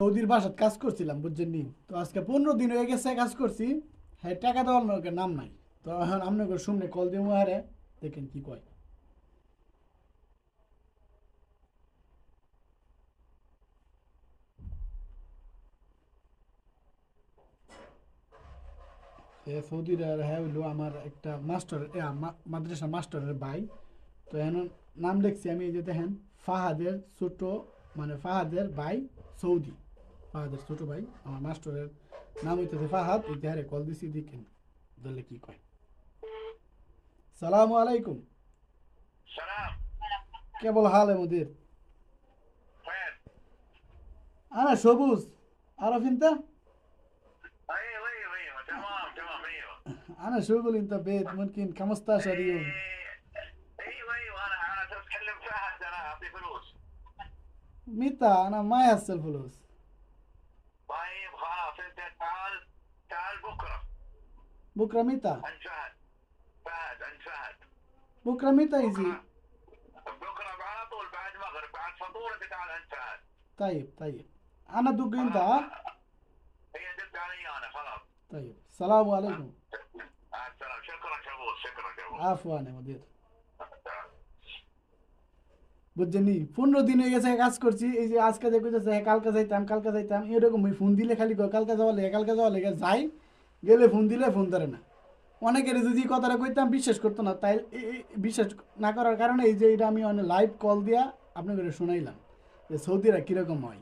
সৌদির বাসাত কাজ করছিলাম বুঝছেন নি। তো আজকে 15 দিন হয়ে গেছে কাজ করছি। হ্যাঁ, টাকা দেওয়ার লোকের নাম নাই। তো এখন আপনাকে শুনে কল দিব আরে, দেখেন কি কয়। সৌদির আর হ্যাঁ হইলো আমার একটা মাস্টার মাদ্রাসা মাস্টারের ভাই। তো এখন নাম লিখছি আমি, এই যে দেখেন, ফাহাদের ছোট, মানে ফাহাদের ভাই সৌদি। ফাহাদের ছোট ভাই আমার মাস্টারের নাম হইতেছে ফাহাদ। এই যে কল দিছি, দেখেন ধরলে কি কয়। সালামু আলাইকুম। سلام. কেবল হাল মুদির। وين؟ انا সবুজ عارف انت. ايوه ايوه ايوه تمام تمام ايوه. انا شغل انت بيت ممكن 15 يوم. ايوه ايوه انا اتكلم فهد انا اعطي فلوس. متى انا ما يحصل فلوس. طيب خلاص انت تعال تعال بكره. بكره متى. عند فهد. فهد عند فهد. بكره متى يجي. بكره على طول بعد المغرب بعد فطور انت تعال عند فهد. طيب طيب انا دق انت خلاص. ها. هي دق علي انا خلاص. طيب السلام عليكم. مع السلامه شكرا شبوس شكرا شبوس. عفوا يا مدير. বুঝছেন 15 দিন হয়ে গেছে কাজ করছি। এই যে আজকে যে কইতেছে কালকে যাইতাম এরকম ফোন দিলে খালি কয় কালকে যাওয়া লেগে যাই, গেলে ফোন দিলে ফোন ধরে না। অনেকের যদি কথাটা কইতাম বিশ্বাস করতো না, তাই বিশ্বাস না করার কারণে এই যে এটা আমি লাইভ কল দিয়া আপনাকে শোনাইলাম যে সৌদিরা কীরকম হয়।